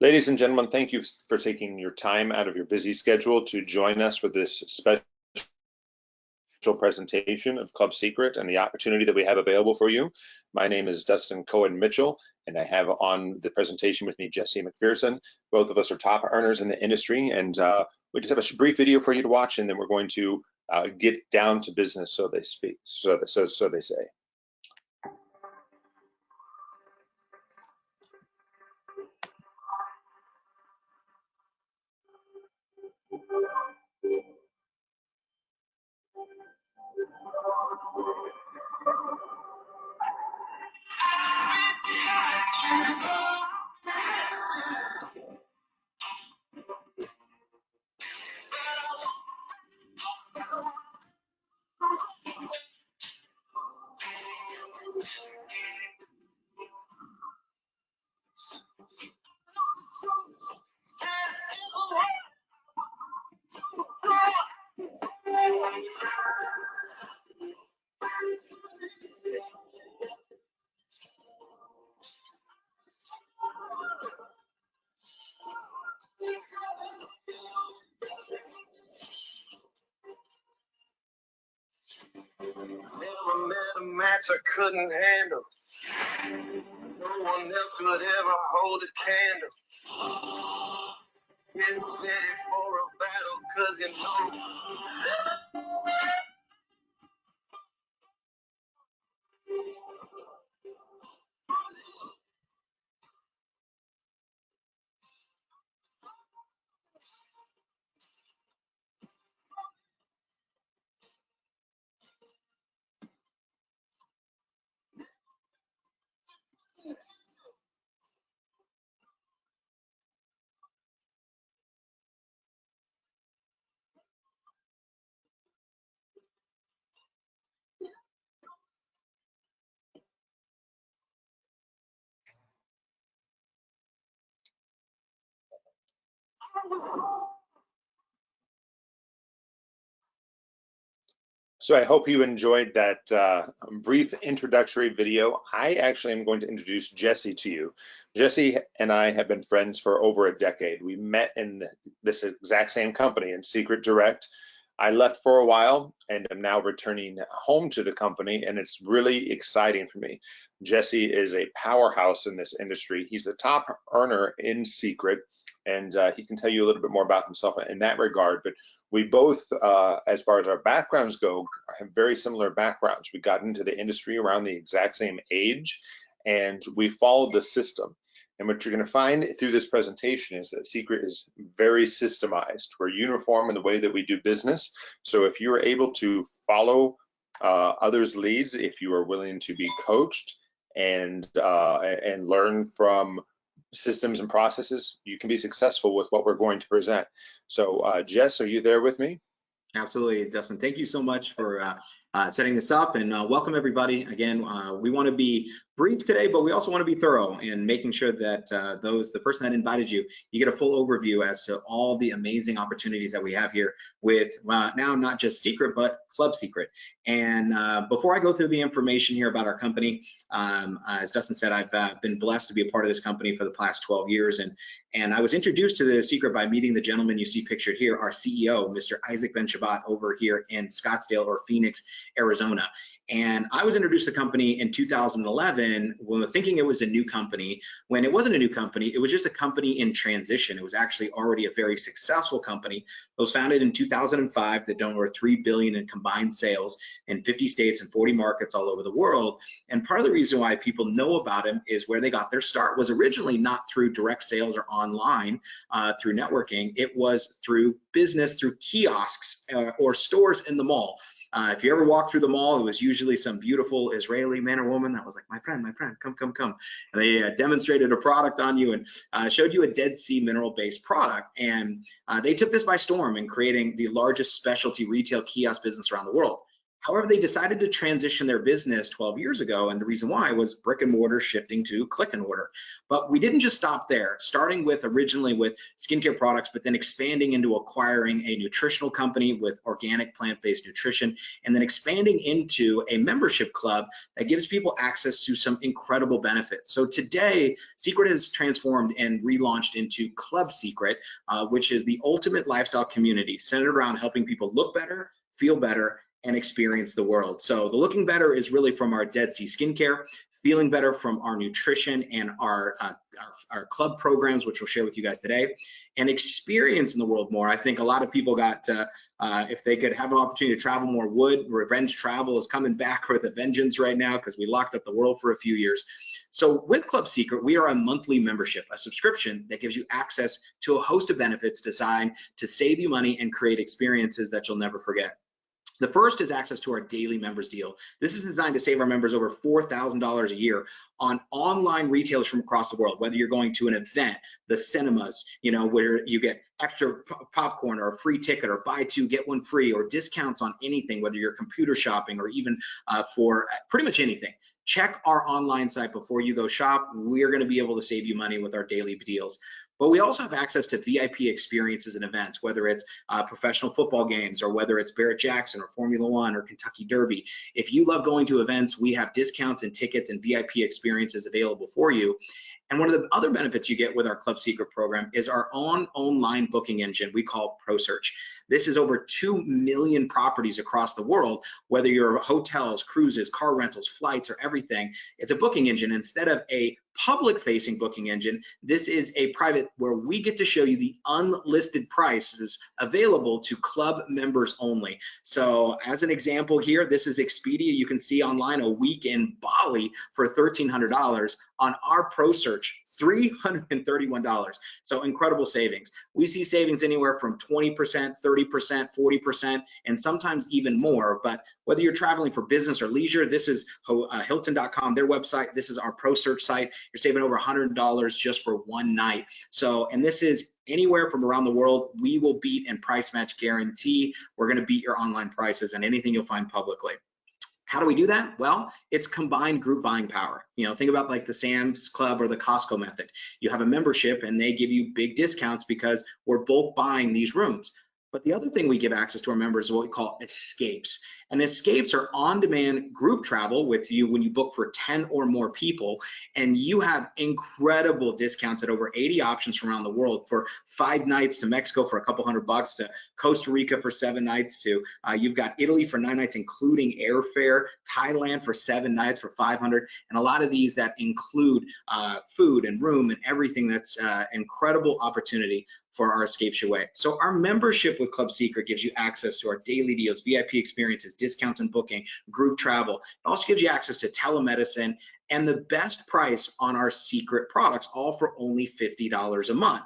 Ladies and gentlemen, thank you for taking your time out of your busy schedule to join us for this special presentation of Club Seacret and the opportunity that we have available for you. My name is Dustin Cohen-Mitchell, and I have on the presentation with me Jesse Macpherson. Both of us are top earners in the industry, and we just have a brief video for you to watch, and then we're going to get down to business, so they speak, so they say. Never met a match I couldn't handle. No one else could ever hold a candle. Get ready for a battle, 'cause you know. So I hope you enjoyed that brief introductory video. I actually am going to introduce Jesse to you. Jesse and I have been friends for over a decade. We met in this exact same company in Seacret Direct. I left for a while and am now returning home to the company, and it's really exciting for me. Jesse is a powerhouse in this industry. He's the top earner in Seacret, and he can tell you a little bit more about himself in that regard. But we both, as far as our backgrounds go, have very similar backgrounds. We got into the industry around the exact same age, and we followed the system. And what you're going to find through this presentation is that Seacret is very systemized. We're uniform in the way that we do business. So if you're able to follow others' leads, if you are willing to be coached and learn from systems and processes, you can be successful with what we're going to present. So Jess, are you there with me? Absolutely, Dustin. Thank you so much for setting this up, and welcome everybody. Again, we want to be brief today, but we also want to be thorough in making sure that the person that invited you, you get a full overview as to all the amazing opportunities that we have here with now not just Seacret, but Club Seacret. And before I go through the information here about our company, as Dustin said, I've been blessed to be a part of this company for the past 12 years. And I was introduced to the Seacret by meeting the gentleman you see pictured here, our CEO, Mr. Isaac Ben-Shabbat, over here in Scottsdale or Phoenix, Arizona. And I was introduced to the company in 2011 when thinking it was a new company. When it wasn't a new company, it was just a company in transition. It was actually already a very successful company. It was founded in 2005 that done over $3 billion in combined sales in 50 states and 40 markets all over the world. And part of the reason why people know about them is where they got their start was originally not through direct sales or online through networking. It was through business, through kiosks or stores in the mall. If you ever walk through the mall, it was usually some beautiful Israeli man or woman that was like, my friend, come. And they demonstrated a product on you and showed you a Dead Sea mineral-based product. And they took this by storm in creating the largest specialty retail kiosk business around the world. However, they decided to transition their business 12 years ago, and the reason why was brick and mortar shifting to click and order. But we didn't just stop there, starting with originally with skincare products, but then expanding into acquiring a nutritional company with organic plant-based nutrition, and then expanding into a membership club that gives people access to some incredible benefits. So today, Seacret has transformed and relaunched into Club Seacret, which is the ultimate lifestyle community centered around helping people look better, feel better, and experience the world. So the looking better is really from our Dead Sea skincare, feeling better from our nutrition and our club programs, which we'll share with you guys today, and experiencing the world more. I think a lot of people got, if they could have an opportunity to travel more, would. Revenge travel is coming back with a vengeance right now because we locked up the world for a few years. So with Club Seacret, we are a monthly membership, a subscription that gives you access to a host of benefits designed to save you money and create experiences that you'll never forget. The first is access to our daily members deal. This is designed to save our members over $4,000 a year on online retailers from across the world, whether you're going to an event, the cinemas, where you get extra popcorn or a free ticket or buy two, get one free, or discounts on anything, whether you're computer shopping or even for pretty much anything. Check our online site before you go shop. We're going to be able to save you money with our daily deals. But we also have access to VIP experiences and events, whether it's professional football games or whether it's Barrett-Jackson or Formula One or Kentucky Derby. If you love going to events, we have discounts and tickets and VIP experiences available for you. And one of the other benefits you get with our Club Seacret program is our own online booking engine we call ProSearch. This is over 2 million properties across the world, whether you're hotels, cruises, car rentals, flights, or everything. It's a booking engine. Instead of a public-facing booking engine, this is a private where we get to show you the unlisted prices available to club members only. So as an example here, this is Expedia. You can see online a week in Bali for $1,300. On our ProSearch, $331. So incredible savings. We see savings anywhere from 20%, 30%, 40%, and sometimes even more. But whether you're traveling for business or leisure, this is Hilton.com, their website. This is our ProSearch site. You're saving over $100 just for one night. So, and this is anywhere from around the world. We will beat and price match guarantee. We're going to beat your online prices and anything you'll find publicly. How do we do that? Well, it's combined group buying power. Think about like the Sam's Club or the Costco method. You have a membership and they give you big discounts because we're both buying these rooms. But the other thing we give access to our members is what we call escapes. And escapes are on-demand group travel with you when you book for 10 or more people. And you have incredible discounts at over 80 options from around the world, for 5 nights to Mexico for a couple $100, to Costa Rica for 7 nights, to you've got Italy for 9 nights, including airfare, Thailand for 7 nights for $500, and a lot of these that include food and room and everything. That's incredible opportunity for our escapes your way. So our membership with Club Seacret gives you access to our daily deals, VIP experiences, discounts and booking, group travel. It also gives you access to telemedicine and the best price on our Seacret products, all for only $50 a month.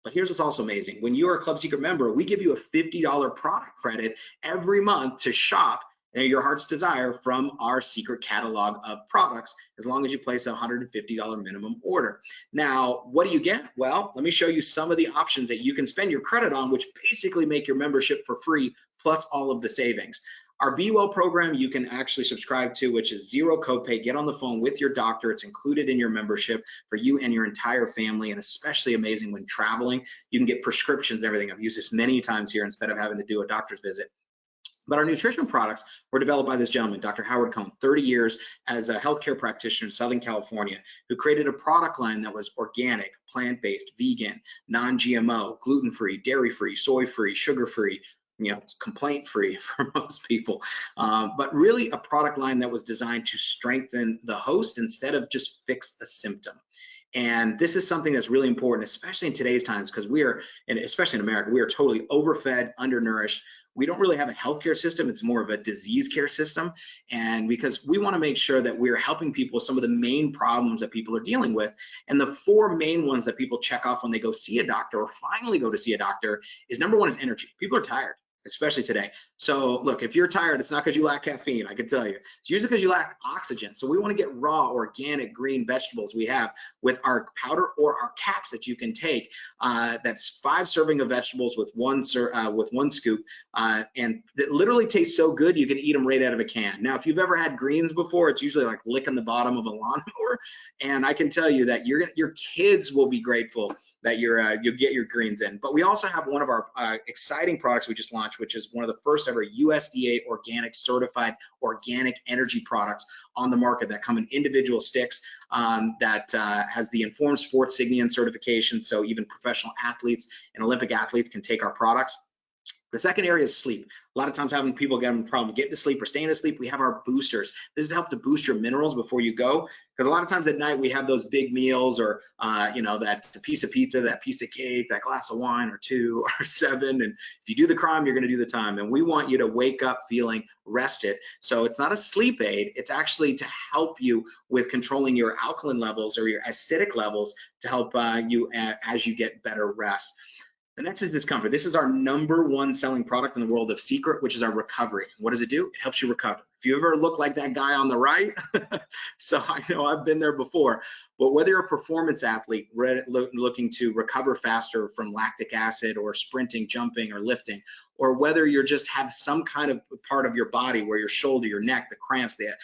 But here's what's also amazing. When you are a Club Seacret member, we give you a $50 product credit every month to shop your heart's desire from our Seacret catalog of products, as long as you place a $150 minimum order. Now, what do you get? Well, let me show you some of the options that you can spend your credit on, which basically make your membership for free, plus all of the savings. Our Be Well program you can actually subscribe to, which is zero copay. Get on the phone with your doctor. It's included in your membership for you and your entire family, and especially amazing when traveling. You can get prescriptions and everything. I've used this many times here instead of having to do a doctor's visit. But our nutrition products were developed by this gentleman, Dr. Howard Cohn, 30 years as a healthcare practitioner in Southern California, who created a product line that was organic, plant-based, vegan, non-GMO, gluten-free, dairy-free, soy-free, sugar-free, complaint-free for most people, but really a product line that was designed to strengthen the host instead of just fix a symptom. And this is something that's really important, especially in today's times, because we are, and especially in America, we are totally overfed, undernourished. We don't really have a healthcare system. It's more of a disease care system. And because we want to make sure that we're helping people with some of the main problems that people are dealing with. And the 4 main ones that people check off when they go see a doctor or finally go to see a doctor is, number 1 is energy. People are tired. especially today. So look, if you're tired, it's not because you lack caffeine, I can tell you. It's usually because you lack oxygen. So we want to get raw, organic, green vegetables we have with our powder or our caps that you can take. That's 5 serving of vegetables with one scoop, and it literally tastes so good you can eat them right out of a can. Now, if you've ever had greens before, it's usually like licking the bottom of a lawnmower, and I can tell you that your kids will be grateful that you'll get your greens in. But we also have one of our exciting products we just launched, which is one of the first ever USDA organic certified organic energy products on the market that come in individual sticks, that has the Informed Sports Signion certification, so even professional athletes and Olympic athletes can take our products. The second area is sleep. A lot of times having people get a problem getting to sleep or staying to sleep, we have our boosters. This is to help to boost your minerals before you go, because a lot of times at night we have those big meals, or that piece of pizza, that piece of cake, that glass of wine or 2 or 7, and if you do the crime, you're going to do the time. And we want you to wake up feeling rested. So it's not a sleep aid, it's actually to help you with controlling your alkaline levels or your acidic levels to help you as you get better rest. The next is discomfort. This is our #1 selling product in the world of Seacret, which is our recovery. What does it do? It helps you recover. If you ever look like that guy on the right, so I know I've been there before, but whether you're a performance athlete looking to recover faster from lactic acid or sprinting, jumping, or lifting, or whether you're just have some kind of part of your body where your shoulder, your neck, the cramps, the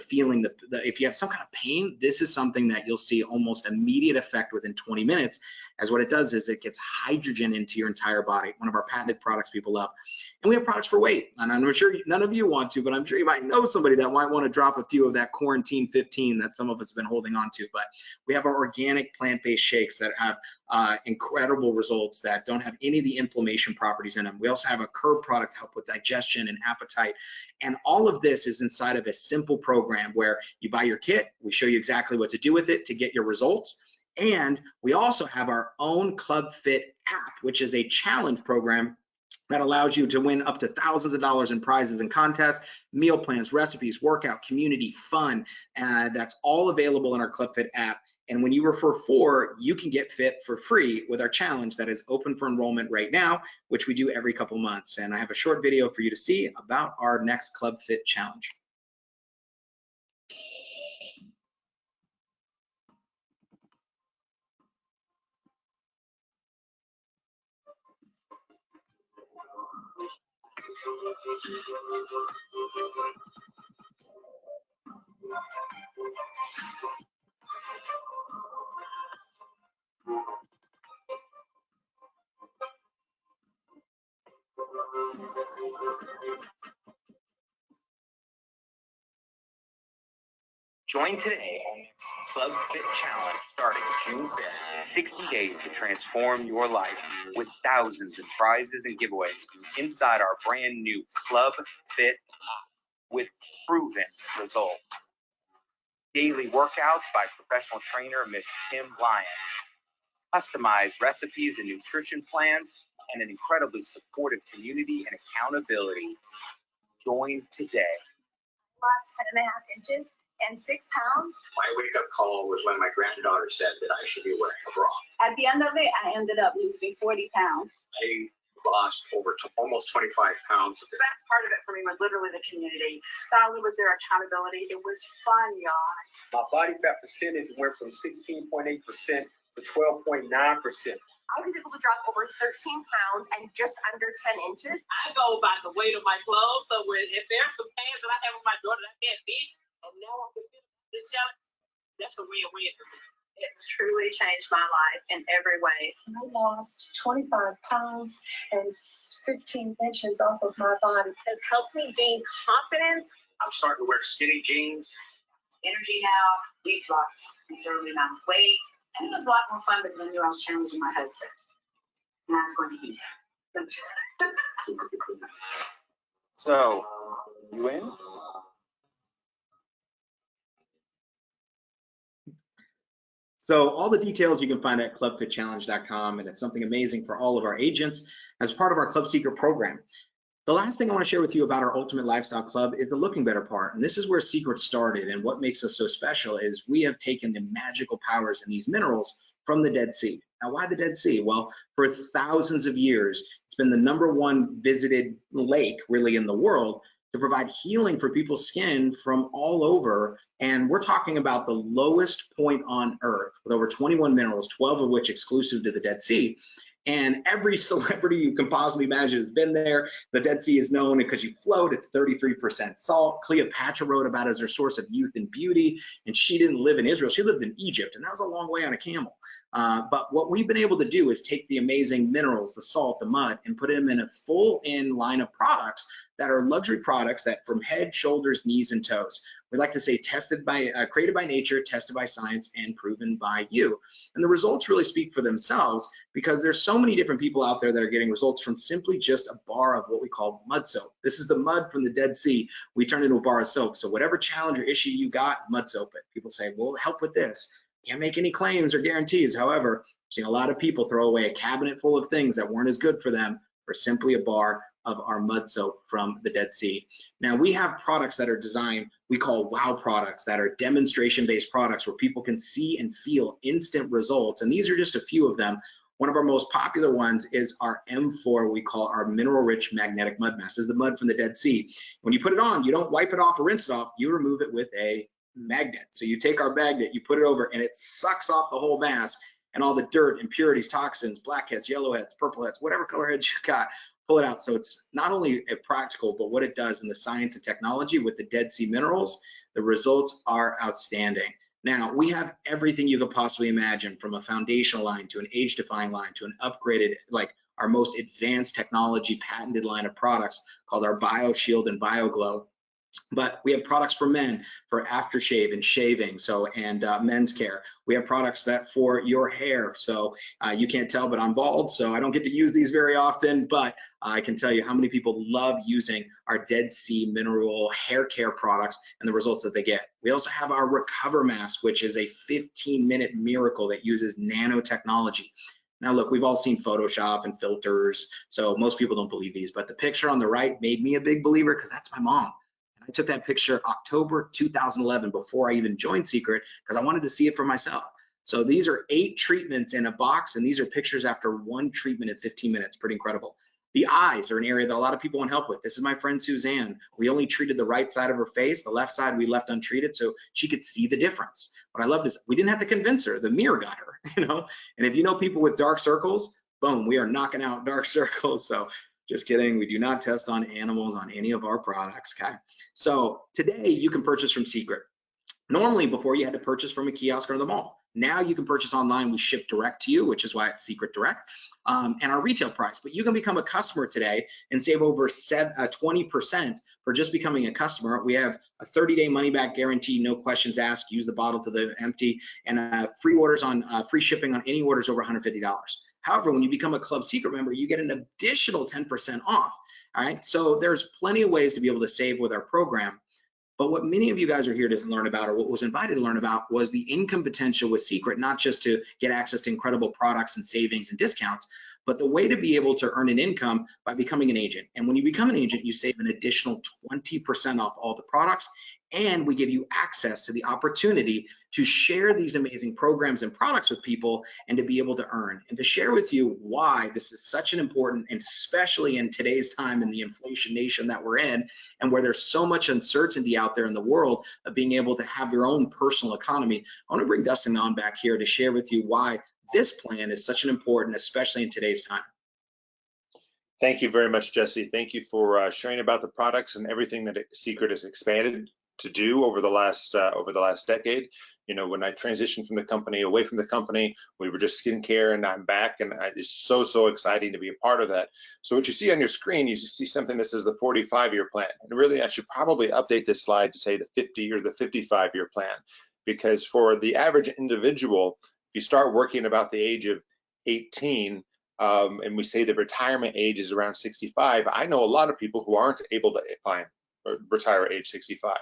feeling, if you have some kind of pain, this is something that you'll see almost immediate effect within 20 minutes, as what it does is it gets hydrogen into your entire body, one of our patented products people love. And we have products for weight, and I'm sure none of you want to, but I'm sure you might know somebody that might want to drop a few of that quarantine 15 that some of us have been holding on to. But we have our organic plant-based shakes that have incredible results that don't have any of the inflammation properties in them. We also have a curb product to help with digestion and appetite. And all of this is inside of a simple program where you buy your kit, we show you exactly what to do with it to get your results. And we also have our own Club Fit app, which is a challenge program that allows you to win up to thousands of dollars in prizes and contests, meal plans, recipes, workout, community, fun. That's all available in our Club Fit app. And when you refer 4, you can get fit for free with our challenge that is open for enrollment right now, which we do every couple months. And I have a short video for you to see about our next Club Fit challenge. Join today on the Club Fit Challenge starting June 5th. 60 days to transform your life with thousands of prizes and giveaways inside our brand new Club Fit app with proven results. Daily workouts by professional trainer Miss Kim Lyon. Customized recipes and nutrition plans, and an incredibly supportive community and accountability. Join today. Lost 10.5 inches and 6 pounds. My wake-up call was when my granddaughter said that I should be wearing a bra. At the end of it, I ended up losing 40 pounds. I lost almost 25 pounds. The best part of it for me was literally the community. Not only was there accountability, it was fun, y'all. My body fat percentage went from 16.8% to 12.9%. I was able to drop over 13 pounds and just under 10 inches. I go by the weight of my clothes, so if there's some pants that I have with my daughter that I can't fit, and now I can fit this challenge, that's a win-win for me. It's truly changed my life in every way. I lost 25 pounds and 15 inches off of my body. It's helped me gain confidence. I'm starting to wear skinny jeans. Energy now, weight loss, considerably amount of weight, and it was a lot more fun because I knew I was challenging my husband. And I was going to be there. So, you in? So all the details you can find at clubfitchallenge.com, and it's something amazing for all of our agents as part of our Club Seacret program. The last thing I want to share with you about our Ultimate Lifestyle Club is the looking better part. And this is where Seacret started, and what makes us so special is we have taken the magical powers in these minerals from the Dead Sea. Now, why the Dead Sea? Well, for thousands of years, it's been the #1 visited lake really in the world to provide healing for people's skin from all over. And we're talking about the lowest point on Earth with over 21 minerals, 12 of which exclusive to the Dead Sea. And every celebrity you can possibly imagine has been there. The Dead Sea is known because you float, it's 33% salt. Cleopatra wrote about it as her source of youth and beauty. And she didn't live in Israel, she lived in Egypt, and that was a long way on a camel. But what we've been able to do is take the amazing minerals, the salt, the mud, and put them in a full-in line of products that are luxury products that from head, shoulders, knees, and toes. We like to say created by nature, tested by science, and proven by you. And the results really speak for themselves because there's so many different people out there that are getting results from simply just a bar of what we call mud soap. This is the mud from the Dead Sea. We turn into a bar of soap. So whatever challenge or issue you got, mud soap it. People say, well, help with this. Can't make any claims or guarantees. However, I've seen a lot of people throw away a cabinet full of things that weren't as good for them for simply a bar of our mud soap from the Dead Sea. Now, we have products that are designed, we call wow products, that are demonstration-based products where people can see and feel instant results. And these are just a few of them. One of our most popular ones is our M4, we call our mineral-rich magnetic mud mask. This is the mud from the Dead Sea. When you put it on, you don't wipe it off or rinse it off, you remove it with a magnet. So you take our magnet, you put it over, and it sucks off the whole mask and all the dirt, impurities, toxins, blackheads, yellowheads, purple heads, whatever color heads you got, pull it out. So it's not only a practical, but what it does in the science and technology with the Dead Sea minerals, the results are outstanding. Now, we have everything you could possibly imagine, from a foundational line to an age-defying line to an upgraded, like our most advanced technology patented line of products called our BioShield and BioGlow. But we have products for men for aftershave and shaving, and men's care. We have products that for your hair. So you can't tell, but I'm bald, so I don't get to use these very often, but I can tell you how many people love using our Dead Sea mineral hair care products and the results that they get. We also have our Recover Mask, which is a 15-minute miracle that uses nanotechnology. Now look, we've all seen Photoshop and filters, so most people don't believe these, but the picture on the right made me a big believer because that's my mom. I took that picture October 2011 before I even joined Seacret because I wanted to see it for myself. So these are 8 treatments in a box, and these are pictures after 1 treatment in 15 minutes. Pretty incredible. The eyes are an area that a lot of people want help with. This is my friend Suzanne. We only treated the right side of her face. The left side we left untreated so she could see the difference. What I loved is we didn't have to convince her. The mirror got her, And if you know people with dark circles, boom, we are knocking out dark circles. So just kidding, we do not test on animals on any of our products, okay? So today you can purchase from Seacret. Normally, before you had to purchase from a kiosk or the mall. Now you can purchase online. We ship direct to you, which is why it's Seacret Direct, and our retail price. But you can become a customer today and save over 20% for just becoming a customer. We have a 30-day money-back guarantee, no questions asked. Use the bottle to the empty, and free shipping on any orders over $150. However, when you become a Club Seacret member, you get an additional 10% off. All right, so there's plenty of ways to be able to save with our program. But what many of you guys are here to learn about, or what was invited to learn about, was the income potential with Seacret, not just to get access to incredible products and savings and discounts, but the way to be able to earn an income by becoming an agent. And when you become an agent, you save an additional 20% off all the products, and we give you access to the opportunity to share these amazing programs and products with people and to be able to earn. And to share with you why this is such an important, and especially in today's time in the inflation nation that we're in, and where there's so much uncertainty out there in the world of being able to have your own personal economy. I want to bring Dustin on back here to share with you why this plan is such an important, especially in today's time. Thank you very much, Jesse. Thank you for sharing about the products and everything that Seacret has expanded to do over the last decade. When I transitioned from the company, away from the company, we were just skincare, and I'm back, and it's so exciting to be a part of that. So what you see on your screen, you see something that says the 45-year plan. And really, I should probably update this slide to say the 50 or the 55-year plan, because for the average individual, if you start working about the age of 18, and we say the retirement age is around 65, I know a lot of people who aren't able to retire at age 65.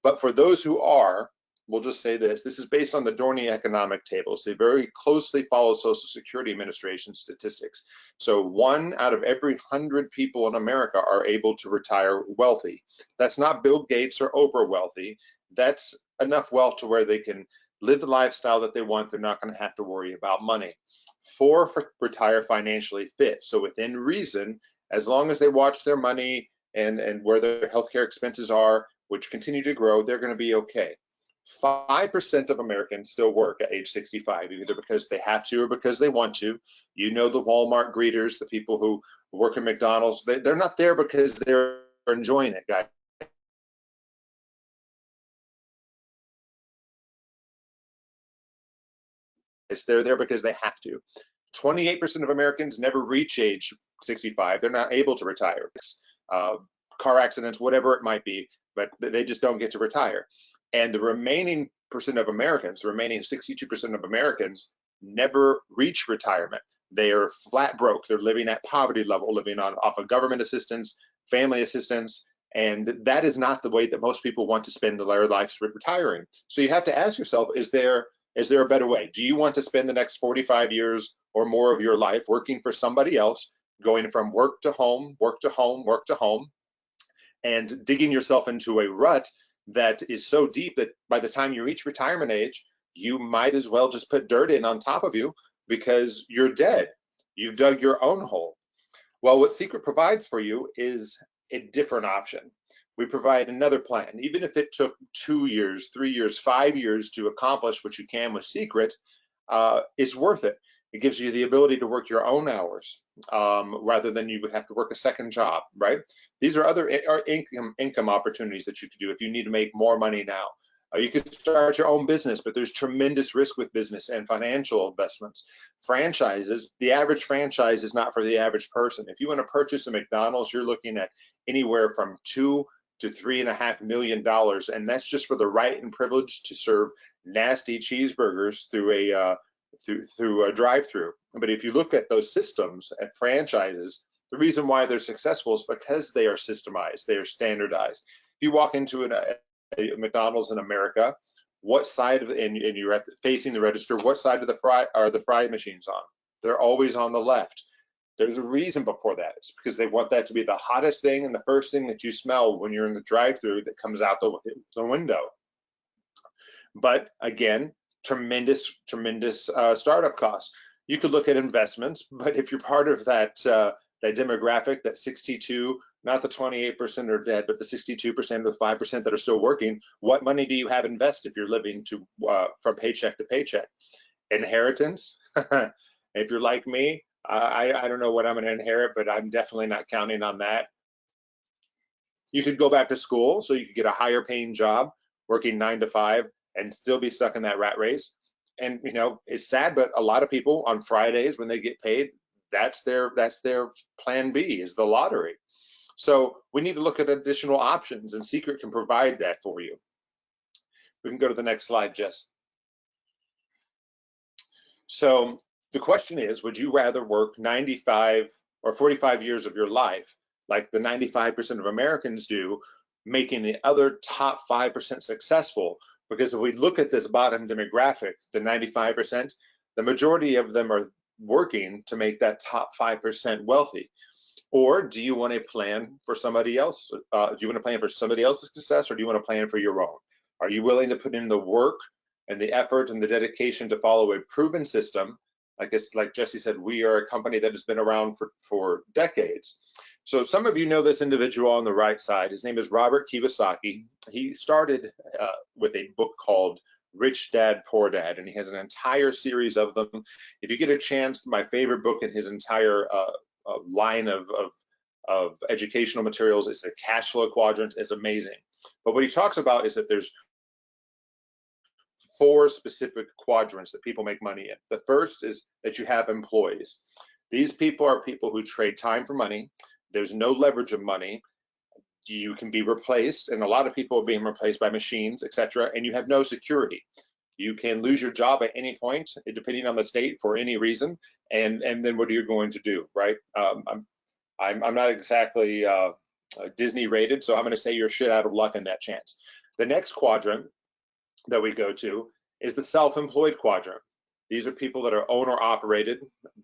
But for those who are, we'll just say this is based on the Dorney economic tables. They very closely follow Social Security Administration statistics. So 1 out of every 100 people in America are able to retire wealthy. That's not Bill Gates or Oprah wealthy. That's enough wealth to where they can live the lifestyle that they want. They're not going to have to worry about money. 4, retire financially fit. So within reason, as long as they watch their money and where their healthcare expenses are, which continue to grow, they're going to be okay. 5% of Americans still work at age 65, either because they have to or because they want to. You know, the Walmart greeters, the people who work at McDonald's, they're not there because they're enjoying it, guys. They're there because they have to. 28% of Americans never reach age 65. They're not able to retire. Car accidents, whatever it might be, but they just don't get to retire. And the remaining percent of Americans, the remaining 62% of Americans, never reach retirement. They are flat broke. They're living at poverty level, living off of government assistance, family assistance, and that is not the way that most people want to spend their lives retiring. So you have to ask yourself, is there a better way? Do you want to spend the next 45 years or more of your life working for somebody else, going from work to home, work to home, work to home, and digging yourself into a rut that is so deep that by the time you reach retirement age, you might as well just put dirt in on top of you because you're dead. You've dug your own hole. Well, what Seacret provides for you is a different option. We provide another plan. Even if it took 2 years, 3 years, 5 years to accomplish what you can with Seacret, it's worth it. It gives you the ability to work your own hours rather than you would have to work a second job, right? These are other income opportunities that you could do if you need to make more money now. You could start your own business, but there's tremendous risk with business and financial investments. Franchises, the average franchise is not for the average person. If you want to purchase a McDonald's, you're looking at anywhere from $2 to $3.5 million, and that's just for the right and privilege to serve nasty cheeseburgers through a drive-through. But if you look at those systems at franchises, the reason why they're successful is because they are systemized, they are standardized. If you walk into a McDonald's in America, what side of and you're facing the register, what side of the fry machines on? They're always on the left. There's a reason before that. It's because they want that to be the hottest thing and the first thing that you smell when you're in the drive-through that comes out the window. But again, tremendous startup costs. You could look at investments, but if you're part of that demographic, that 62, not the 28% are dead, but the 62% or the 5% that are still working, what money do you have invested if you're living from paycheck to paycheck? Inheritance? If you're like me, I don't know what I'm going to inherit, but I'm definitely not counting on that. You could go back to school, so you could get a higher paying job, working 9 to 5, and still be stuck in that rat race. And you know, it's sad, but a lot of people on Fridays when they get paid, that's their plan B, is the lottery. So we need to look at additional options, and Seacret can provide that for you. We can go to the next slide, Jess. So the question is, would you rather work 95 or 45 years of your life like the 95% of Americans do, making the other top 5% successful? Because if we look at this bottom demographic, the 95%, the majority of them are working to make that top 5% wealthy. Or do you want to plan for somebody else? Do you want to plan for somebody else's success, or do you want to plan for your own? Are you willing to put in the work and the effort and the dedication to follow a proven system? Like Jesse said, we are a company that has been around for decades. So some of you know this individual on the right side. His name is Robert Kiyosaki. He started with a book called Rich Dad, Poor Dad, and he has an entire series of them. If you get a chance, my favorite book in his entire line of educational materials is the Cash Flow Quadrant. Is amazing. But what he talks about is that there's 4 specific quadrants that people make money in. The first is that you have employees. These people are people who trade time for money. There's no leverage of money. You can be replaced, and a lot of people are being replaced by machines, etc., and you have no security. You can lose your job at any point, depending on the state, for any reason, and then what are you going to do, right? I'm not exactly Disney rated, so I'm going to say you're shit out of luck in that chance. The next quadrant that we go to is the self-employed quadrant. These are people that are owner operated.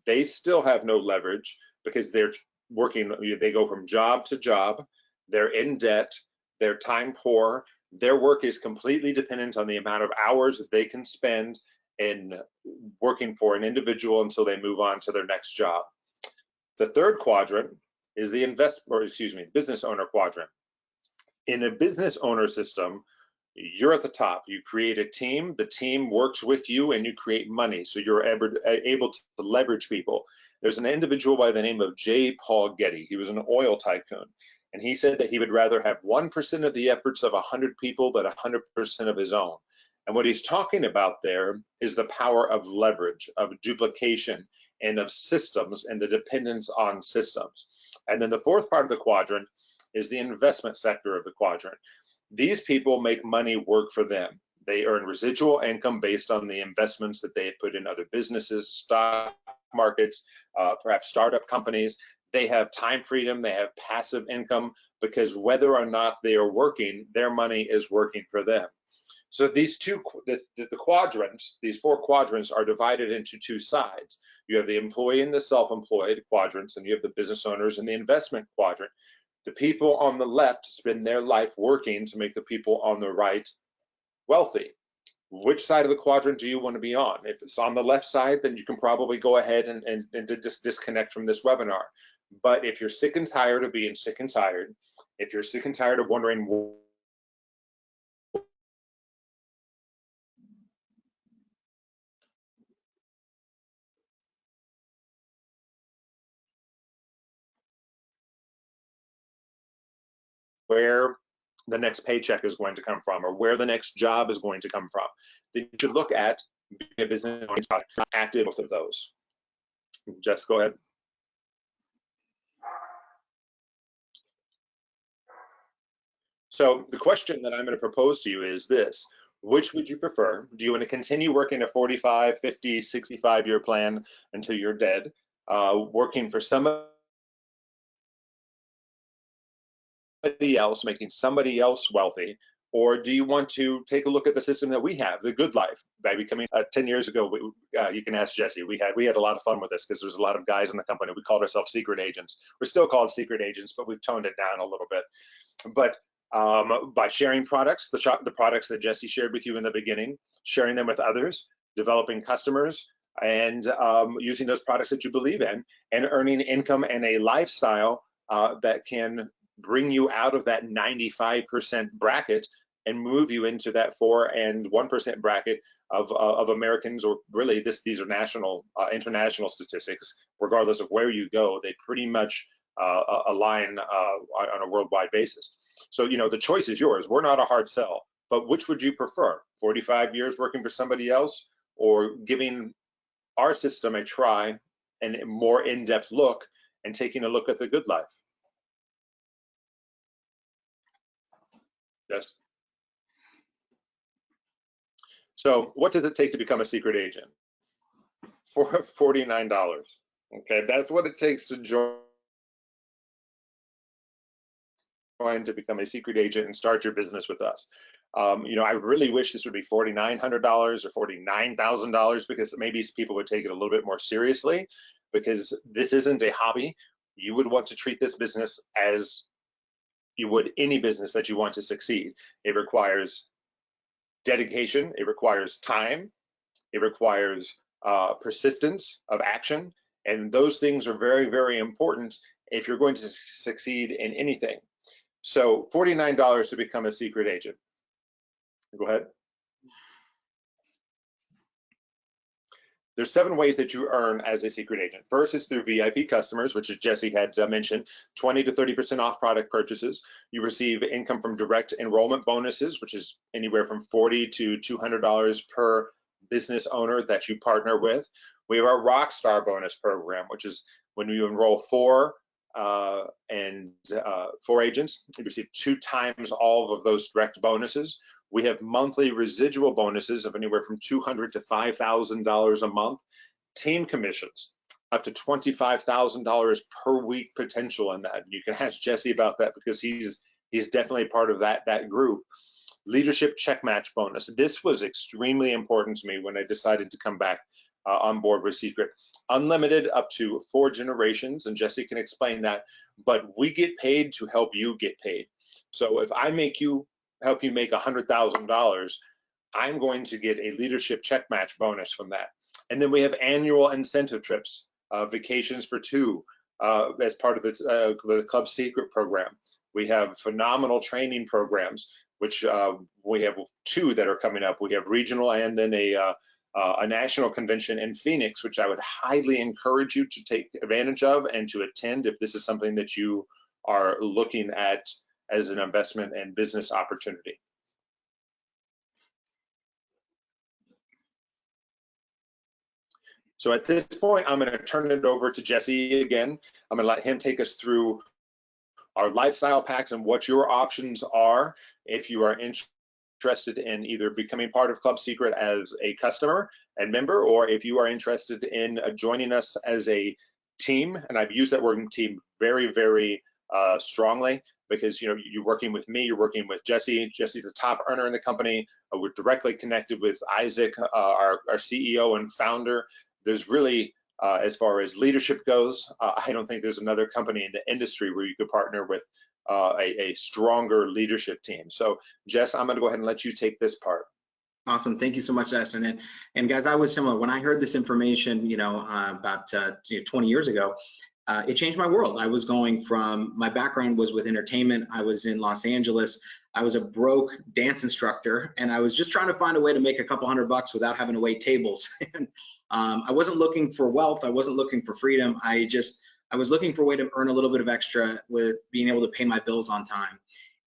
They still have no leverage because they're working, they go from job to job, they're in debt, they're time poor, Their work is completely dependent on the amount of hours that they can spend in working for an individual until they move on to their next job. The third quadrant is the business owner quadrant. In a business owner system, you're at the top. You create a team, the team works with you, and you create money. So you're able to leverage people. There's an individual by the name of J. Paul Getty. He was an oil tycoon. And he said that he would rather have 1% of the efforts of 100 people than 100% of his own. And what he's talking about there is the power of leverage, of duplication, and of systems and the dependence on systems. And then the fourth part of the quadrant is the investment sector of the quadrant. These people make money work for them. They earn residual income based on the investments that they put in other businesses, stock markets, perhaps startup companies. They have time freedom, they have passive income, because whether or not they are working, their money is working for them. So these quadrants, these four quadrants are divided into two sides. You have the employee and the self-employed quadrants, and you have the business owners and the investment quadrant. The people on the left spend their life working to make the people on the right wealthy. Which side of the quadrant do you want to be on? If it's on the left side, then you can probably go ahead and just disconnect from this webinar. But if you're sick and tired of being sick and tired, if you're sick and tired of wondering where the next paycheck is going to come from, or where the next job is going to come from, then you should look at being a business owner, active both of those. Jess, go ahead. So the question that I'm going to propose to you is this: which would you prefer? Do you want to continue working a 45, 50, 65-year plan until you're dead, working for somebody else, making somebody else wealthy? Or do you want to take a look at the system that we have, the good life, by becoming 10 years ago, you can ask Jesse, we had a lot of fun with this because there's a lot of guys in the company. We called ourselves secret agents. We're still called secret agents, but we've toned it down a little bit. But by sharing products, the products that Jesse shared with you in the beginning, sharing them with others, developing customers, and using those products that you believe in, and earning income and a lifestyle that can bring you out of that 95% bracket and move you into that 4 and 1% bracket of Americans, or really these are national, international statistics. Regardless of where you go, they pretty much align on a worldwide basis. So, you know, the choice is yours. We're not a hard sell, but which would you prefer? 45 years working for somebody else, or giving our system a try and a more in-depth look and taking a look at the good life? Yes. So what does it take to become a secret agent? For $49. Okay, that's what it takes to join, to become a secret agent and start your business with us. You know, I really wish this would be $4,900 or $49,000, because maybe people would take it a little bit more seriously, because this isn't a hobby. You would want to treat this business as you would any business that you want to succeed. It requires dedication, it requires time, it requires persistence of action, and those things are very, very important if you're going to succeed in anything. So $49 to become a secret agent. Go ahead. There's 7 ways that you earn as a secret agent. First is through VIP customers, which as Jesse had mentioned, 20 to 30% off product purchases. You receive income from direct enrollment bonuses, which is anywhere from $40 to $200 per business owner that you partner with. We have our Rockstar bonus program, which is when you enroll 4 agents, you receive 2 times all of those direct bonuses. We have monthly residual bonuses of anywhere from $200 to $5,000 a month. Team commissions, up to $25,000 per week potential in that. You can ask Jesse about that, because he's definitely part of that group. Leadership check match bonus. This was extremely important to me when I decided to come back on board with Seacret. Unlimited up to 4 generations, and Jesse can explain that, but we get paid to help you get paid. So if I make you help you make $100,000, I'm going to get a leadership check match bonus from that. And then we have annual incentive trips, vacations for two, as part of the Club Seacret program. We have phenomenal training programs, which we have 2 that are coming up. We have regional and then a national convention in Phoenix, which I would highly encourage you to take advantage of and to attend if this is something that you are looking at as an investment and business opportunity. So at this point, I'm going to turn it over to Jesse again. I'm going to let him take us through our lifestyle packs and what your options are if you are interested in either becoming part of Club Seacret as a customer and member, or if you are interested in joining us as a team. And I've used that word team very, very strongly, because you're working with me, you're working with Jesse. Jesse's the top earner in the company. We're directly connected with Isaac, our CEO and founder. There's really, as far as leadership goes, I don't think there's another company in the industry where you could partner with a stronger leadership team. So Jess, I'm going to go ahead and let you take this part. Awesome. Thank you so much, Dustin. And guys, I was similar. When I heard this information, about 20 years ago, it changed my world. I was going from, my background was with entertainment. I was in Los Angeles. I was a broke dance instructor, and I was just trying to find a way to make a couple $100 without having to wait tables. And I wasn't looking for wealth. I wasn't looking for freedom. I was looking for a way to earn a little bit of extra with being able to pay my bills on time.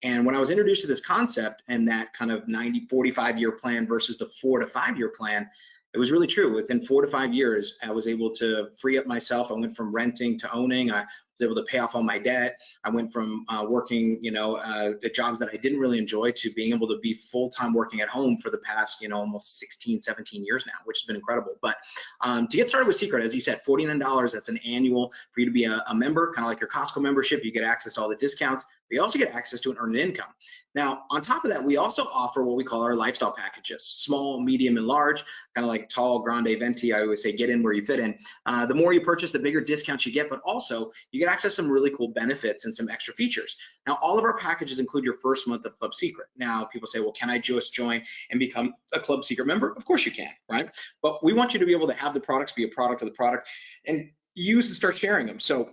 And when I was introduced to this concept and that kind of 45 year plan versus the 4 to 5 year plan, it was really true. Within 4 to 5 years, I was able to free up myself. I went from renting to owning. I was able to pay off all my debt. I went from working, at jobs that I didn't really enjoy to being able to be full-time working at home for the past, almost 16, 17 years now, which has been incredible. But to get started with Seacret, as he said, $49, that's an annual for you to be a member, kind of like your Costco membership. You get access to all the discounts. We also get access to an earned income. Now, on top of that, we also offer what we call our lifestyle packages, small, medium, and large, kind of like tall, grande, venti. I always say, get in where you fit in. The more you purchase, the bigger discounts you get, but also you get access to some really cool benefits and some extra features. Now, all of our packages include your first month of Club Seacret. Now, people say, well, can I just join and become a Club Seacret member? Of course you can, right? But we want you to be able to have the products, be a product of the product, and use and start sharing them. So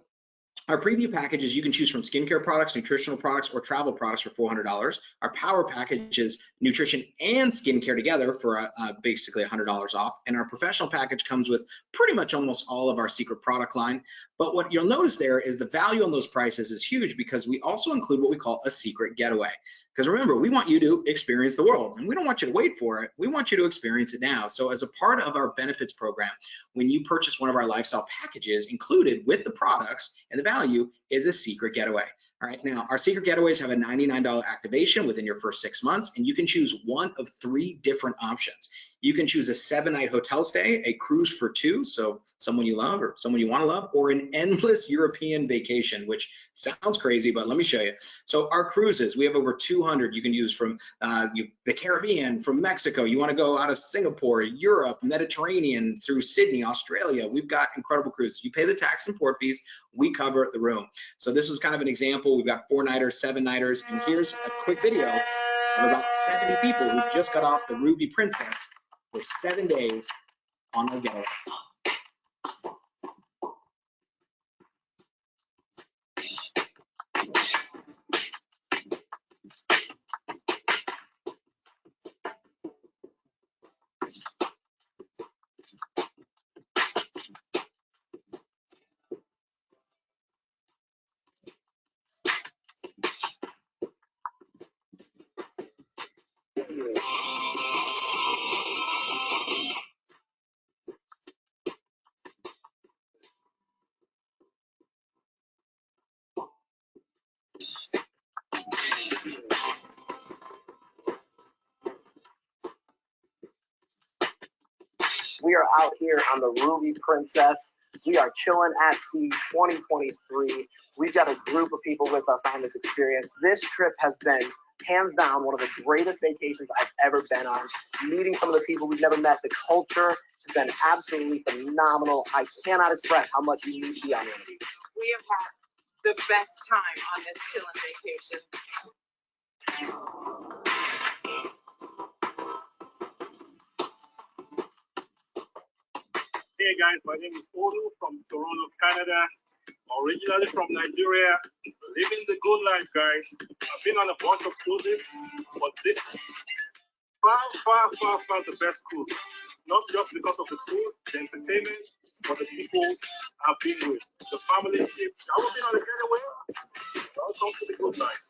our preview packages, you can choose from skincare products, nutritional products, or travel products for $400. Our power package is nutrition and skincare together for basically $100 off. And our professional package comes with pretty much almost all of our Seacret product line. But what you'll notice there is the value on those prices is huge, because we also include what we call a Seacret getaway. Because remember, we want you to experience the world, and we don't want you to wait for it. We want you to experience it now. So as a part of our benefits program, when you purchase one of our lifestyle packages, included with the products and the value is a Seacret getaway. All right, now our Seacret getaways have a $99 activation within your first 6 months, and you can choose one of 3 different options. You can choose a 7-night hotel stay, a cruise for 2, so someone you love or someone you want to love, or an endless European vacation, which sounds crazy, but let me show you. So our cruises, we have over 200 you can use from the Caribbean, from Mexico. You want to go out of Singapore, Europe, Mediterranean, through Sydney, Australia. We've got incredible cruises. You pay the tax and port fees, we cover the room. So this is kind of an example. We've got 4-nighters, 7-nighters, and here's a quick video of about 70 people who just got off the Ruby Princess for 7 days on our getaway. We are out here on the Ruby Princess. We are chilling at sea 2023. We've got a group of people with us on this experience. This trip has been hands down one of the greatest vacations I've ever been on. Meeting some of the people we've never met, the culture has been absolutely phenomenal. I cannot express how much you need to be on one of these. We have had the best time on this chilling vacation. Hey guys, my name is Olu from Toronto, Canada. Originally from Nigeria, living the good life, guys. I've been on a bunch of cruises, but this is far the best cruise. Not just because of the cruise, the entertainment, but the people I've been with, the family ship. I was been on a getaway. Welcome to the good life.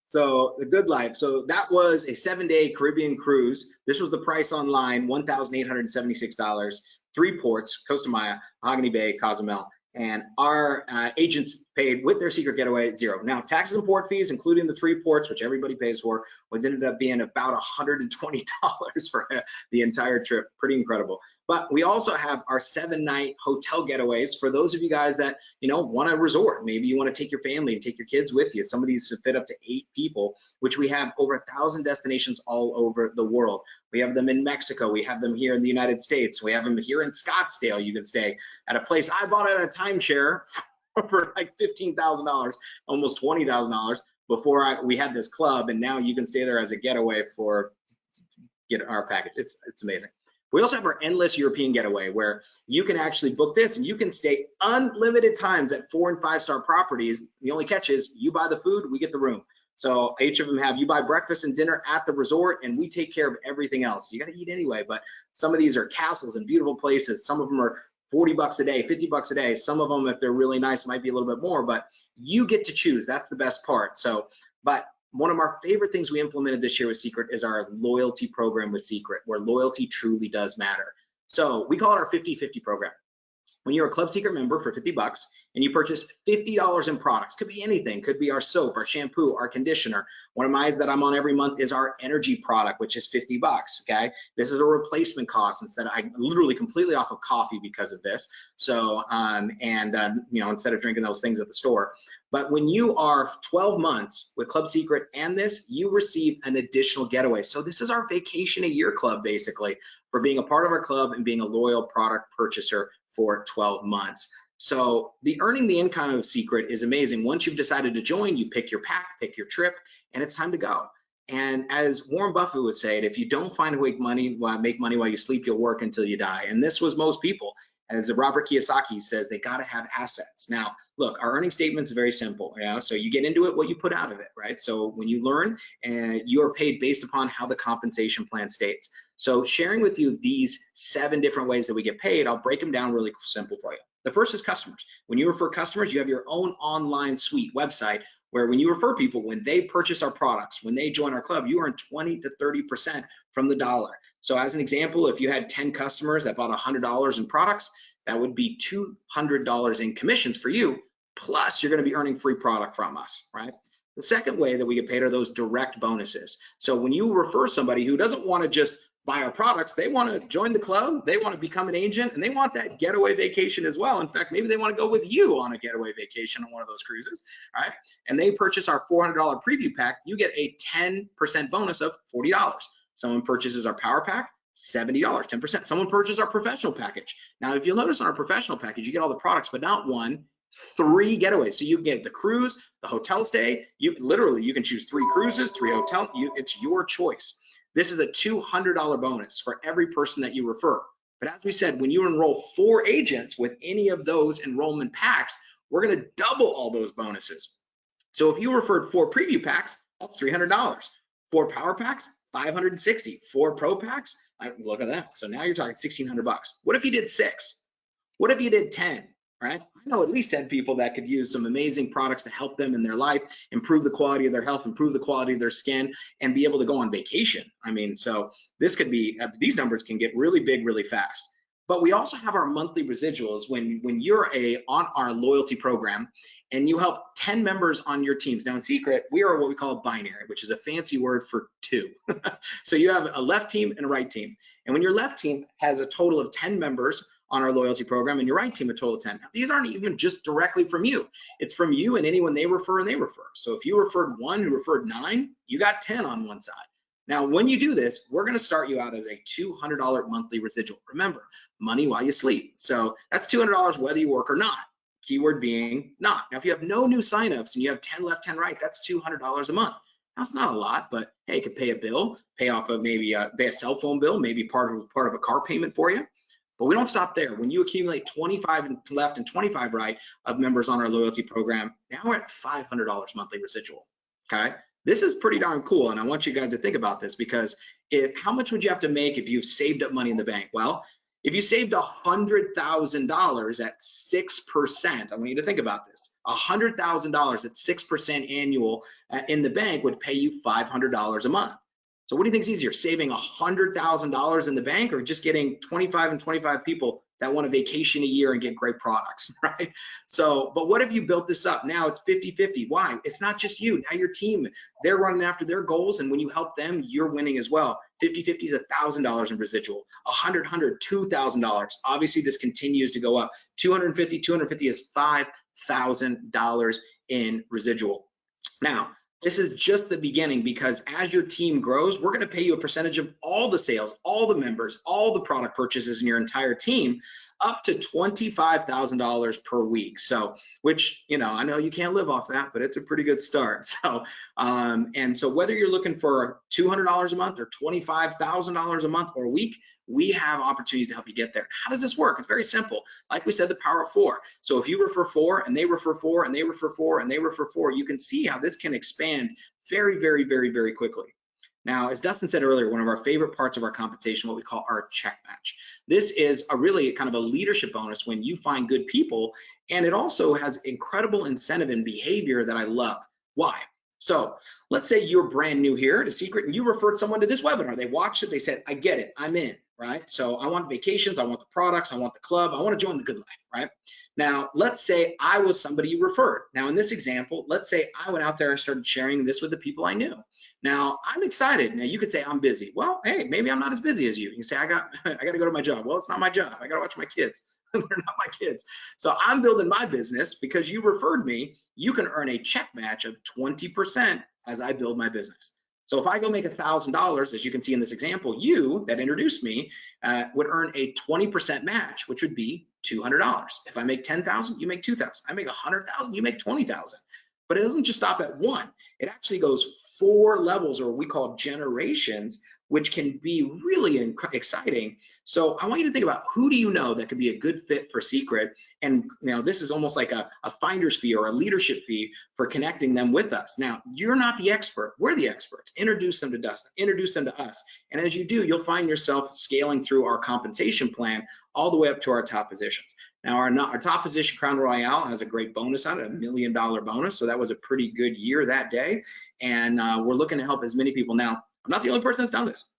So the good life. So that was a 7-day Caribbean cruise. This was the price online, $1,876, 3 ports, Costa Maya, Mahogany Bay, Cozumel, and our agents paid with their secret getaway at 0. Now, taxes and port fees, including the 3 ports, which everybody pays for, ended up being about $120 for the entire trip. Pretty incredible. But we also have our 7-night hotel getaways for those of you guys that, you know, want to resort. Maybe you want to take your family and take your kids with you. Some of these fit up to 8 people, which we have over 1,000 destinations all over the world. We have them in Mexico. We have them here in the United States. We have them here in Scottsdale. You can stay at a place I bought at a timeshare for like $15,000, almost $20,000 before we had this club, and now you can stay there as a getaway for our package. It's amazing. We also have our endless European getaway where you can actually book this and you can stay unlimited times at 4- and 5-star properties. The only catch is you buy the food, we get the room. So each of them have, you buy breakfast and dinner at the resort and we take care of everything else. You got to eat anyway, but some of these are castles and beautiful places. Some of them are $40 a day, $50 a day. Some of them, if they're really nice, might be a little bit more, but you get to choose. That's the best part. So, but one of our favorite things we implemented this year with Seacret is our loyalty program with Seacret, where loyalty truly does matter. So we call it our 50-50 program. When you're a Club Seacret member for $50 and you purchase $50 in products, could be anything, could be our soap, our shampoo, our conditioner. One of mine that I'm on every month is our energy product, which is $50, okay? This is a replacement cost instead. I'm literally completely off of coffee because of this. So, you know, instead of drinking those things at the store. But when you are 12 months with Club Seacret and this, you receive an additional getaway. So this is our vacation a year club, basically, for being a part of our club and being a loyal product purchaser for 12 months. So the earning the income of Seacret is amazing. Once you've decided to join, you pick your pack, pick your trip, and it's time to go. And as Warren Buffett would say, if you don't find a way to make money while you sleep, you'll work until you die. And this was most people. As Robert Kiyosaki says, they got to have assets. Now, look, our earning statement is very simple. You know, so you get into it, what you put out of it, right? So when you learn, you are paid based upon how the compensation plan states. So sharing with you these 7 different ways that we get paid, I'll break them down really simple for you. The first is customers. When you refer customers, you have your own online suite website where when you refer people, when they purchase our products, when they join our club, you earn 20 to 30% from the dollar. So as an example, if you had 10 customers that bought $100 in products, that would be $200 in commissions for you, plus you're going to be earning free product from us, right? The second way that we get paid are those direct bonuses. So when you refer somebody who doesn't want to just buy our products, they want to join the club, they want to become an agent, and they want that getaway vacation as well. In fact, maybe they want to go with you on a getaway vacation on one of those cruises, all right? And they purchase our $400 preview pack, you get a 10% bonus of $40. Someone purchases our power pack, $70, 10%. Someone purchases our professional package. Now, if you'll notice on our professional package, you get all the products, but not 1, 3 getaways. So you get the cruise, the hotel stay. You can choose 3 cruises, 3 hotels. It's your choice. This is a $200 bonus for every person that you refer. But as we said, when you enroll 4 agents with any of those enrollment packs, we're going to double all those bonuses. So if you referred 4 preview packs, that's $300. 4 power packs, $560. 4 pro packs, look at that. So now you're talking $1,600. What if you did 6? What if you did 10? Right? I know at least 10 people that could use some amazing products to help them in their life, improve the quality of their health, improve the quality of their skin, and be able to go on vacation. I mean, so this could be, these numbers can get really big really fast. But we also have our monthly residuals when you're on our loyalty program and you help 10 members on your teams. Now in Seacret, we are what we call a binary, which is a fancy word for 2. So you have a left team and a right team. And when your left team has a total of 10 members on our loyalty program and your right team a total of 10. Now, these aren't even just directly from you. It's from you and anyone they refer and they refer. So if you referred 1 who referred 9, you got 10 on one side. Now, when you do this, we're going to start you out as a $200 monthly residual. Remember, money while you sleep. So that's $200 whether you work or not. Keyword being not. Now, if you have no new signups and you have 10 left, 10 right, that's $200 a month. That's not a lot, but hey, it could pay a bill, pay off of maybe pay a cell phone bill, maybe part of a car payment for you. But we don't stop there. When you accumulate 25 left and 25 right of members on our loyalty program, now we're at $500 monthly residual. Okay, this is pretty darn cool, and I want you guys to think about this, because how much would you have to make if you've saved up money in the bank? Well, if you saved $100,000 at 6%, I want you to think about this. $100,000 at 6% annual in the bank would pay you $500 a month. So what do you think is easier, saving $100,000 in the bank, or just getting 25 and 25 people that want a vacation a year and get great products, right? So, but what if you built this up? Now it's 50-50. Why? It's not just you. Now your team, they're running after their goals, and when you help them, you're winning as well. 50-50 is $1,000 in residual. 100, $2,000. Obviously, this continues to go up. 250 is $5,000 in residual. Now, this is just the beginning, because as your team grows, we're going to pay you a percentage of all the sales, all the members, all the product purchases in your entire team, up to $25,000 per week. So, which, you know, I know you can't live off that, but it's a pretty good start. So, and so whether you're looking for $200 a month or $25,000 a month or a week, we have opportunities to help you get there. How does this work? It's very simple. Like we said, the power of 4. So if you refer 4 and they refer 4 and they refer 4 and they refer 4, you can see how this can expand very, very, very, very quickly. Now, as Dustin said earlier, one of our favorite parts of our compensation, what we call our check match. This is a really kind of a leadership bonus when you find good people, and it also has incredible incentive and behavior that I love. Why? So let's say you're brand new here to Seacret and you referred someone to this webinar. They watched it, they said, I get it, I'm in, right? So I want vacations, I want the products, I want the club, I want to join the good life, right? Now, let's say I was somebody you referred. Now, in this example, let's say I went out there and started sharing this with the people I knew. Now, I'm excited. Now, you could say I'm busy. Well, hey, maybe I'm not as busy as you. You can say I got to go to my job. Well, it's not my job. I got to watch my kids. They're not my kids. So I'm building my business because you referred me. You can earn a check match of 20% as I build my business. So if I go make $1,000, as you can see in this example, you that introduced me would earn a 20% match, which would be $200. If I make 10,000, you make 2,000. I make 100,000, you make 20,000. But it doesn't just stop at 1. It actually goes 4 levels, or we call generations, which can be really exciting. So I want you to think about, who do you know that could be a good fit for Seacret? And you know, this is almost like a finder's fee or a leadership fee for connecting them with us. Now, you're not the expert, we're the experts. Introduce them to Dustin, introduce them to us. And as you do, you'll find yourself scaling through our compensation plan all the way up to our top positions. Now, our top position, Crown Royale, has a great bonus on it, $1 million bonus. So that was a pretty good year that day. And we're looking to help as many people. Now, I'm not the only person that's done this.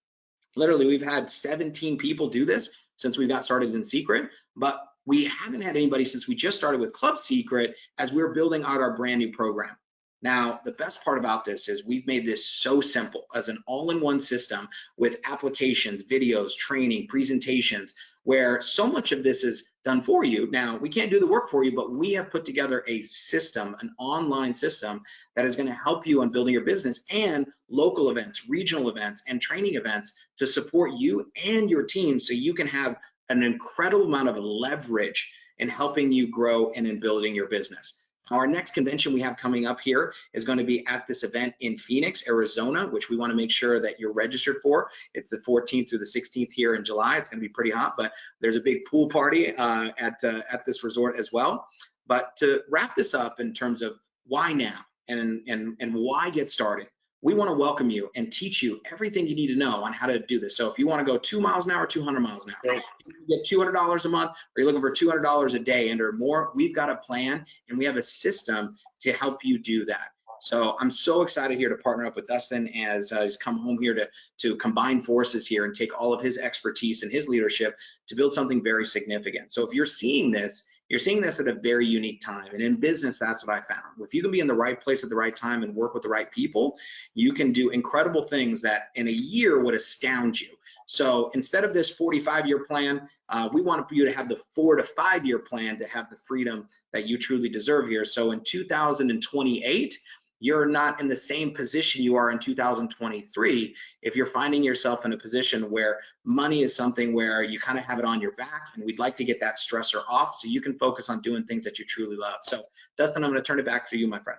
Literally, we've had 17 people do this since we got started in Seacret, but we haven't had anybody since we just started with Club Seacret as we're building out our brand new program. Now, the best part about this is we've made this so simple as an all-in-one system with applications, videos, training, presentations, where so much of this is done for you. Now, we can't do the work for you, but we have put together a system, an online system that is going to help you on building your business, and local events, regional events, and training events to support you and your team so you can have an incredible amount of leverage in helping you grow and in building your business. Our next convention we have coming up here is going to be at this event in Phoenix, Arizona, which we want to make sure that you're registered for. It's the 14th through the 16th here in July. It's going to be pretty hot, but there's a big pool party at this resort as well. But to wrap this up in terms of why now and why get started, we want to welcome you and teach you everything you need to know on how to do this. So if you want to go 2 miles an hour, 200 miles an hour, you get $200 a month, or you're looking for $200 a day and or more, we've got a plan and we have a system to help you do that. So I'm so excited here to partner up with Dustin as he's come home here to combine forces here and take all of his expertise and his leadership to build something very significant. So if you're seeing this, you're seeing this at a very unique time. And in business, that's what I found. If you can be in the right place at the right time and work with the right people, you can do incredible things that in a year would astound you. So instead of this 45-year plan, we want you to have the 4 to 5 year plan to have the freedom that you truly deserve here. So in 2028, you're not in the same position you are in 2023 if you're finding yourself in a position where money is something where you kind of have it on your back, and we'd like to get that stressor off so you can focus on doing things that you truly love. So Dustin, I'm going to turn it back to you, my friend.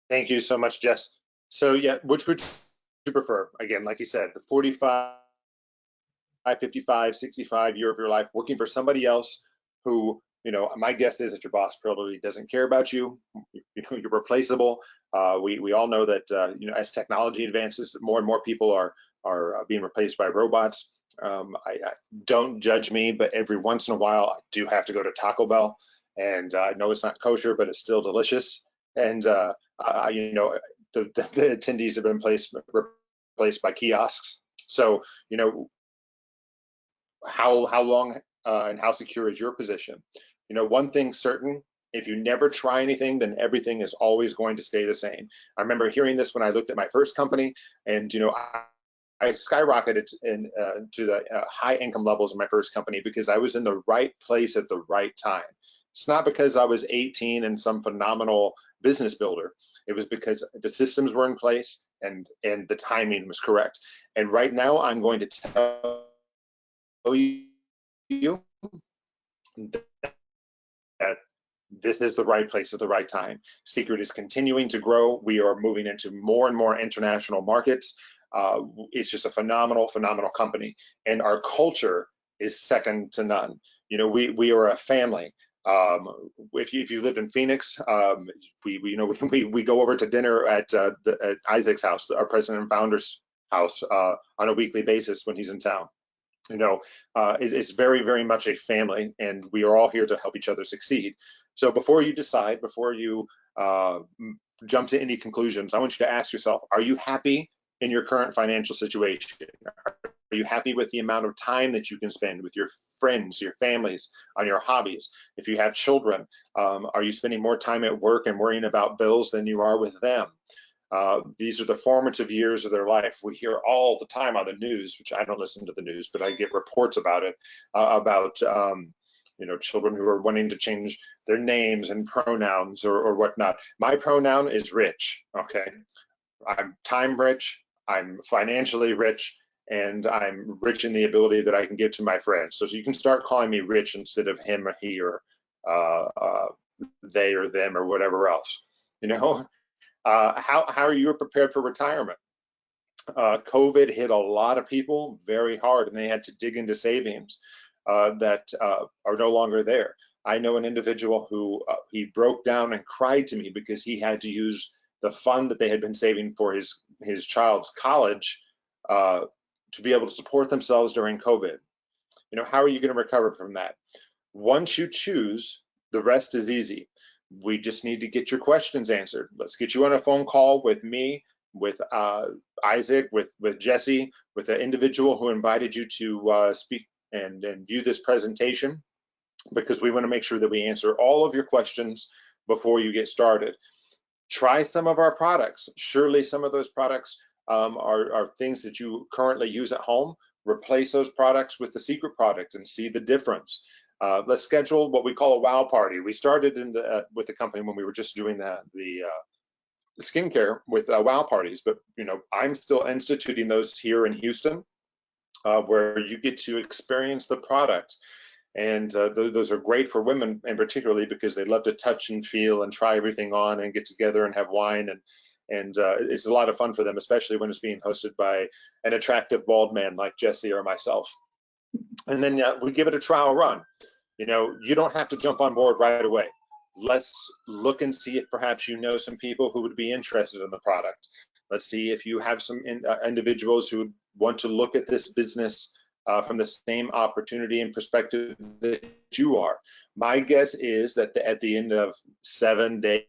Thank you so much, Jess. So yeah, which would you prefer? Again, like you said, the 45, 55, 65 year of your life working for somebody else who, my guess is that your boss probably doesn't care about you. You're replaceable. We all know that, as technology advances, more and more people are being replaced by robots. I don't judge me, but every once in a while I do have to go to Taco Bell, and I know it's not kosher, but it's still delicious. And the attendees have been replaced by kiosks. So how long and how secure is your position? One thing certain, if you never try anything, then everything is always going to stay the same. I remember hearing this when I looked at my first company, and I skyrocketed to the high income levels in my first company because I was in the right place at the right time. It's not because I was 18 and some phenomenal business builder. It was because the systems were in place and the timing was correct. And right now, I'm going to tell you that this is the right place at the right time. Seacret is continuing to grow. We are moving into more and more international markets. It's just a phenomenal company, and our culture is second to none. We are a family. If you lived in Phoenix, we go over to dinner at Isaac's house, our president and founder's house, on a weekly basis when he's in town. It's very much a family, and we are all here to help each other succeed. So before you decide, before you jump to any conclusions, I want you to ask yourself, are you happy in your current financial situation? Are you happy with the amount of time that you can spend with your friends, your families, on your hobbies? If you have children, are you spending more time at work and worrying about bills than you are with them? These are the formative years of their life. We hear all the time on the news, which I don't listen to the news, but I get reports about it, about children who are wanting to change their names and pronouns or whatnot. My pronoun is rich, okay? I'm time rich, I'm financially rich, and I'm rich in the ability that I can give to my friends. So you can start calling me rich instead of him or he or they or them or whatever else, How are you prepared for retirement? COVID hit a lot of people very hard, and they had to dig into savings that are no longer there. I know an individual who he broke down and cried to me because he had to use the fund that they had been saving for his child's college to be able to support themselves during COVID. How are you going to recover from that? Once you choose, the rest is easy. We just need to get your questions answered. Let's get you on a phone call with me, with Isaac, with Jesse, with the individual who invited you to speak and view this presentation, because we want to make sure that we answer all of your questions before you get started. Try some of our products. Surely some of those products are things that you currently use at home. Replace those products with the Seacret product and see the difference. Let's schedule what we call a wow party. We started with the company when we were just doing the skincare with wow parties, but I'm still instituting those here in Houston, where you get to experience the product. And those are great for women, and particularly because they love to touch and feel and try everything on and get together and have wine, and it's a lot of fun for them, especially when it's being hosted by an attractive bald man like Jesse or myself. And then we give it a trial run. You don't have to jump on board right away. Let's look and see if perhaps some people who would be interested in the product. Let's see if you have some individuals who want to look at this business from the same opportunity and perspective that you are. My guess is that at the end of 7 days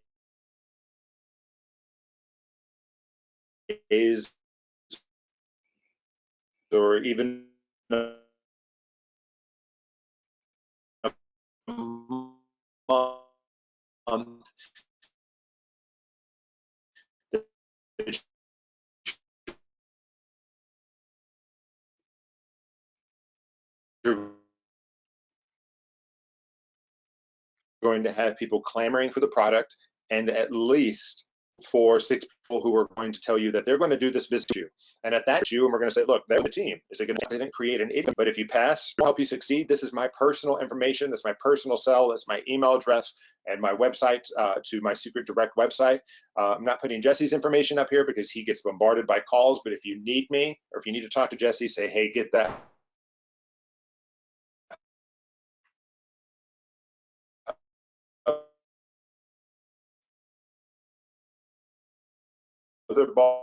or even a month, you're going to have people clamoring for the product, and at least 4 or 6 people who are going to tell you that they're going to do this business with you. And at that and we're going to say, look, they're the team. Is it going to create an idiot? But if you pass, we'll help you succeed. This is my personal information. This is my personal cell. That's my email address. and my website to my Secret Direct website. I'm not putting Jesse's information up here because he gets bombarded by calls, but if you need me or if you need to talk to Jesse, say, hey, get that other bald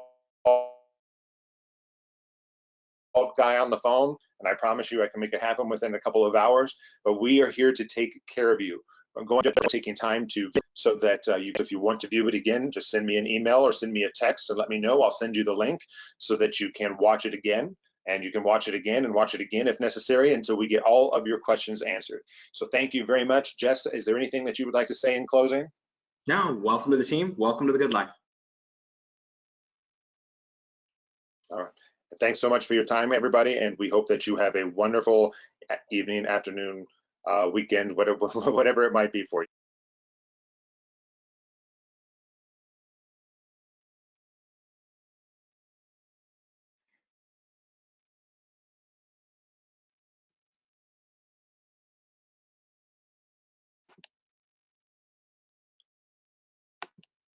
guy on the phone, and I promise you I can make it happen within a couple of hours. But we are here to take care of you. I'm going to be taking time to, so that if you want to view it again, just send me an email or send me a text and let me know. I'll send you the link so that you can watch it again, and you can watch it again and watch it again if necessary until we get all of your questions answered. So thank you very much. Jess, is there anything that you would like to say in closing? No, welcome to the team. Welcome to the good life. All right. Thanks so much for your time, everybody, and we hope that you have a wonderful evening, afternoon, weekend, whatever it might be for you.